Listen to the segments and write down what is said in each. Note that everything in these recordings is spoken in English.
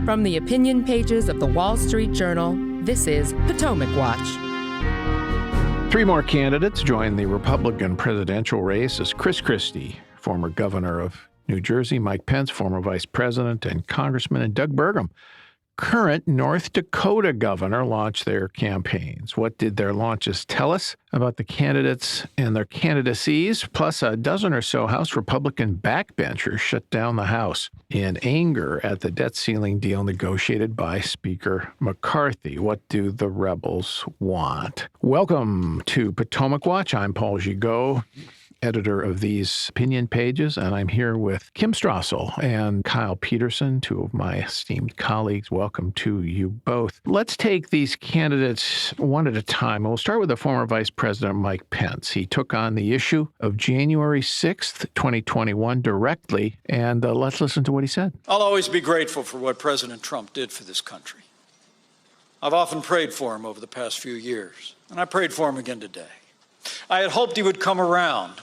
From the opinion pages of the Wall Street Journal, this is Potomac Watch. Three more candidates join the Republican presidential race as Christie, former governor of New Jersey, Mike Pence, former vice president and congressman, and Doug Burgum, current North Dakota governor, launched their campaigns. What did their launches tell us about the candidates and their candidacies? Plus, a dozen or so House Republican backbenchers shut down the House in anger at the debt ceiling deal negotiated by Speaker McCarthy. What do the rebels want? Welcome to Potomac Watch. I'm Paul Gigot, editor of these opinion pages, and I'm here with Kim Strassel and Kyle Peterson, two of my esteemed colleagues. Welcome to you both. Let's take these candidates one at a time. We'll start with the former Vice President Mike Pence. He took on the issue of January 6th, 2021 directly, and let's listen to what he said. I'll always be grateful for what President Trump did for this country. I've often prayed for him over the past few years, and I prayed for him again today. I had hoped he would come around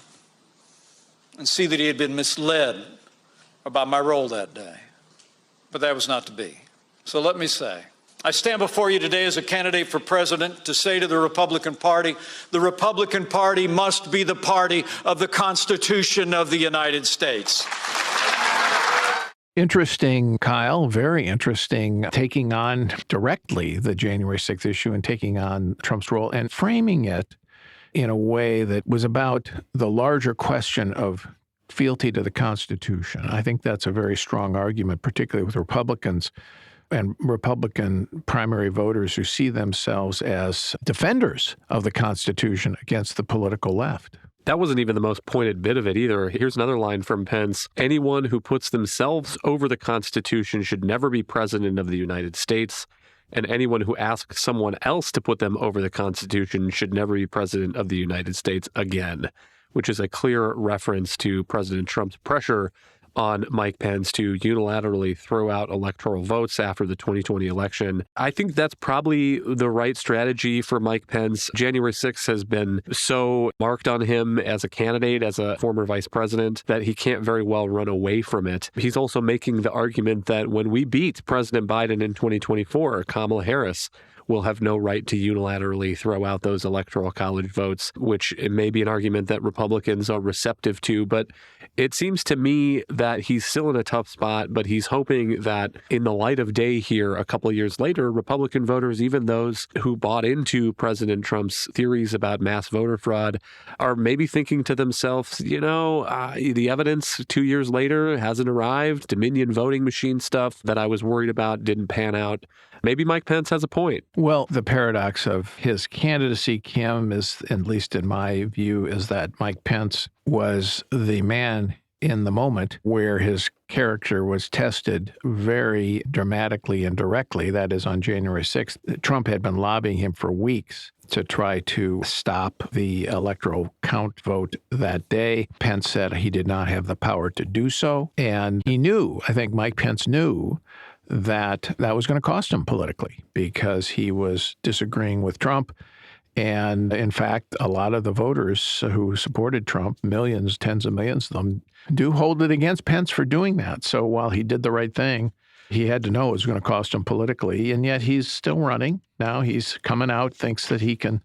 and see that he had been misled about my role that day. But that was not to be. So let me say, I stand before you today as a candidate for president to say to the Republican Party must be the party of the Constitution of the United States. Interesting, Kyle, very interesting, taking on directly the January 6th issue and taking on Trump's role and framing it in a way that was about the larger question of fealty to the Constitution. I think that's a very strong argument, particularly with Republicans and Republican primary voters who see themselves as defenders of the Constitution against the political left. That wasn't even the most pointed bit of it either. Here's another line from Pence. Anyone who puts themselves over the Constitution should never be president of the United States. And anyone who asks someone else to put them over the Constitution should never be president of the United States again, which is a clear reference to President Trump's pressure on Mike Pence to unilaterally throw out electoral votes after the 2020 election. I think that's probably the right strategy for Mike Pence. January 6th has been so marked on him as a candidate, as a former vice president, that he can't very well run away from it. He's also making the argument that when we beat President Biden in 2024, Kamala Harris will have no right to unilaterally throw out those electoral college votes, which it may be an argument that Republicans are receptive to. But it seems to me that he's still in a tough spot, but he's hoping that in the light of day here, a couple of years later, Republican voters, even those who bought into President Trump's theories about mass voter fraud, are maybe thinking to themselves, the evidence 2 years later hasn't arrived. Dominion voting machine stuff that I was worried about didn't pan out. Maybe Mike Pence has a point. Well, the paradox of his candidacy, Kim, is, at least in my view, is that Mike Pence was the man in the moment where his character was tested very dramatically and directly. That is, on January 6th. Trump had been lobbying him for weeks to try to stop the electoral count vote that day. Pence said he did not have the power to do so. And he knew, I think Mike Pence knew, that was going to cost him politically because he was disagreeing with Trump. And in fact, a lot of the voters who supported Trump, millions, tens of millions of them, do hold it against Pence for doing that. So while he did the right thing, he had to know it was going to cost him politically. And yet he's still running. Now he's coming out, thinks that he can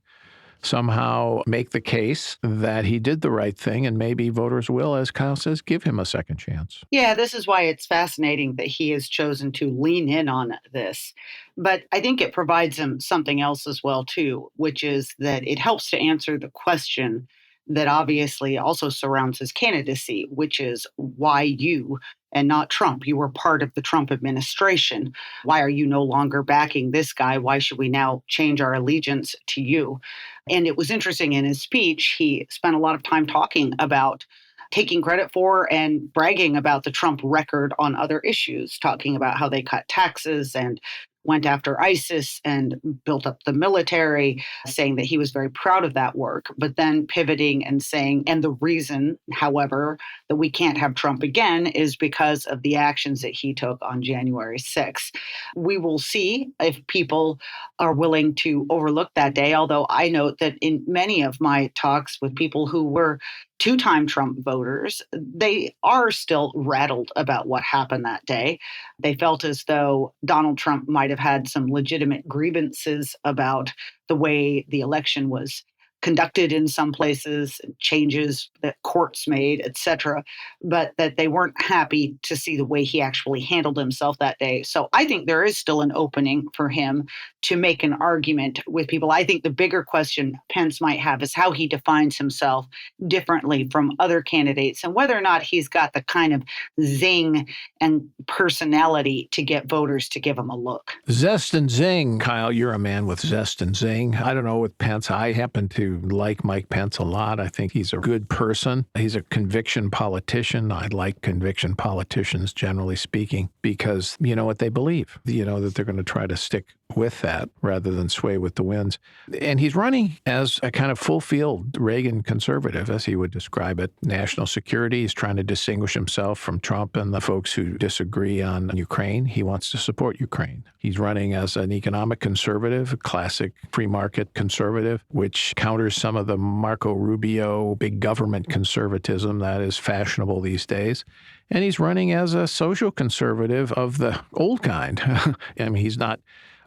somehow make the case that he did the right thing, and maybe voters will, as Kyle says, give him a second chance. Yeah, this is why it's fascinating that he has chosen to lean in on this. But I think it provides him something else as well, too, which is that it helps to answer the question that obviously also surrounds his candidacy, which is why you and not Trump? You were part of the Trump administration. Why are you no longer backing this guy? Why should we now change our allegiance to you? And it was interesting in his speech, he spent a lot of time talking about taking credit for and bragging about the Trump record on other issues, talking about how they cut taxes and went after ISIS and built up the military, saying that he was very proud of that work, but then pivoting and saying, and the reason, however, that we can't have Trump again is because of the actions that he took on January 6th. We will see if people are willing to overlook that day, although I note that in many of my talks with people who were two-time Trump voters, they are still rattled about what happened that day. They felt as though Donald Trump might have had some legitimate grievances about the way the election was conducted in some places, changes that courts made, et cetera, but that they weren't happy to see the way he actually handled himself that day. So I think there is still an opening for him to make an argument with people. I think the bigger question Pence might have is how he defines himself differently from other candidates and whether or not he's got the kind of zing and personality to get voters to give him a look. Zest and zing. Kyle, you're a man with zest and zing. I don't know with Pence. I happen to like Mike Pence a lot. I think he's a good person. He's a conviction politician. I like conviction politicians, generally speaking, because you know what they believe. You know that they're going to try to stick with that rather than sway with the winds. And he's running as a kind of full-field Reagan conservative, as he would describe it. National security, he's trying to distinguish himself from Trump and the folks who disagree on Ukraine. He wants to support Ukraine. He's running as an economic conservative, a classic free market conservative, which counters some of the Marco Rubio big government conservatism that is fashionable these days. And he's running as a social conservative of the old kind. I mean, he's not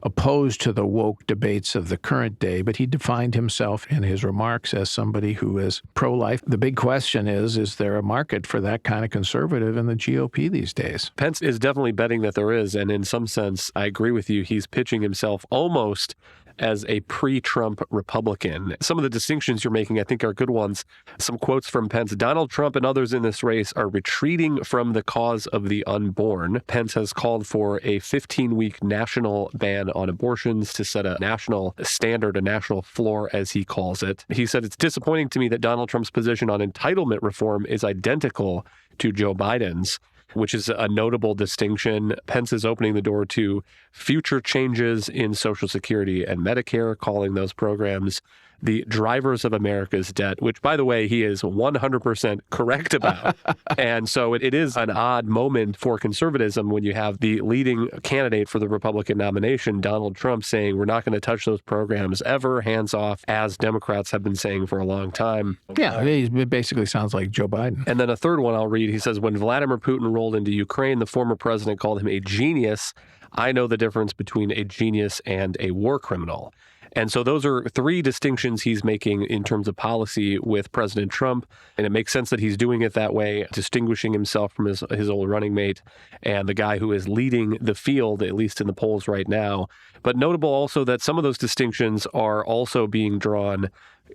opposed to the woke debates of the current day, but he defined himself in his remarks as somebody who is pro-life. The big question is there a market for that kind of conservative in the GOP these days? Pence is definitely betting that there is, and in some sense, I agree with you. He's pitching himself almost as a pre-Trump Republican. Some of the distinctions you're making, I think, are good ones. Some quotes from Pence. Donald Trump and others in this race are retreating from the cause of the unborn. Pence has called for a 15-week national ban on abortions to set a national standard, a national floor, as he calls it. He said, "It's disappointing to me that Donald Trump's position on entitlement reform is identical to Joe Biden's," which is a notable distinction. Pence is opening the door to future changes in Social Security and Medicare, calling those programs the drivers of America's debt, which, by the way, he is 100% correct about. And so it is an odd moment for conservatism when you have the leading candidate for the Republican nomination, Donald Trump, saying we're not going to touch those programs ever, hands off, as Democrats have been saying for a long time. Yeah, it basically sounds like Joe Biden. And then a third one I'll read. He says, when Vladimir Putin rolled into Ukraine, the former president called him a genius. I know the difference between a genius and a war criminal. And so those are three distinctions he's making in terms of policy with President Trump. And it makes sense that he's doing it that way, distinguishing himself from his old running mate and the guy who is leading the field, at least in the polls right now. But notable also that some of those distinctions are also being drawn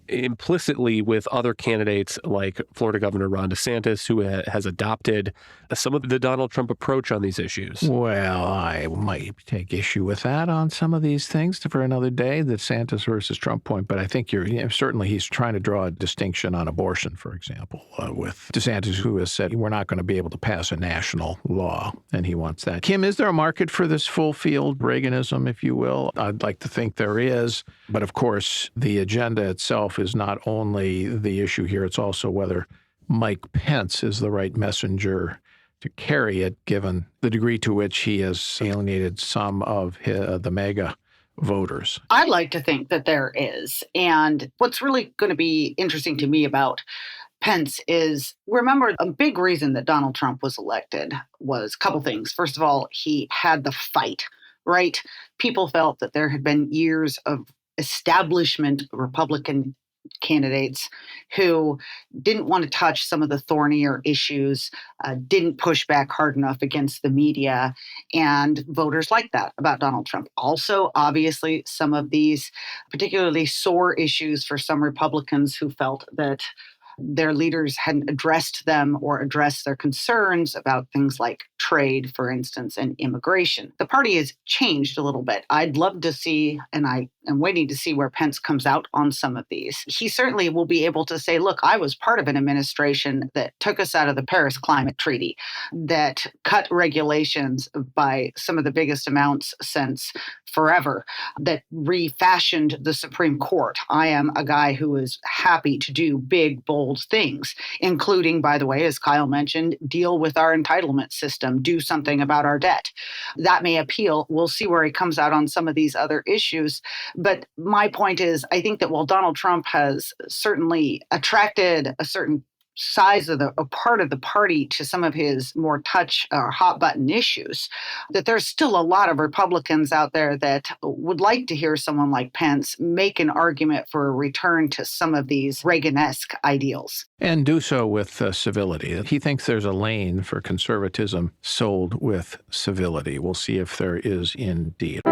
implicitly with other candidates like Florida Governor Ron DeSantis, who has adopted some of the Donald Trump approach on these issues. Well, I might take issue with that on some of these things for another day, the DeSantis versus Trump point. But I think certainly he's trying to draw a distinction on abortion, for example, with DeSantis, who has said we're not going to be able to pass a national law, and he wants that. Kim, is there a market for this full-field Reaganism, if you will? I'd like to think there is. But of course, the agenda itself is not only the issue here, it's also whether Mike Pence is the right messenger to carry it, given the degree to which he has alienated some of the MAGA voters. I'd like to think that there is. And what's really going to be interesting to me about Pence is, remember, a big reason that Donald Trump was elected was a couple things. First of all, he had the fight, right? People felt that there had been years of establishment Republican candidates who didn't want to touch some of the thornier issues, didn't push back hard enough against the media, and voters like that about Donald Trump. Also, obviously, some of these particularly sore issues for some Republicans who felt that their leaders hadn't addressed them or addressed their concerns about things like trade, for instance, and immigration. The party has changed a little bit. I'd love to see, and I am waiting to see where Pence comes out on some of these. He certainly will be able to say, look, I was part of an administration that took us out of the Paris Climate Treaty, that cut regulations by some of the biggest amounts since forever, that refashioned the Supreme Court. I am a guy who is happy to do big, bold things, including, by the way, as Kyle mentioned, deal with our entitlement system, do something about our debt. That may appeal. We'll see where he comes out on some of these other issues. But my point is, I think that while Donald Trump has certainly attracted a certain size of a part of the party to some of his more touch or hot button issues, that there's still a lot of Republicans out there that would like to hear someone like Pence make an argument for a return to some of these Reagan-esque ideals. And do so with civility. He thinks there's a lane for conservatism sold with civility. We'll see if there is indeed.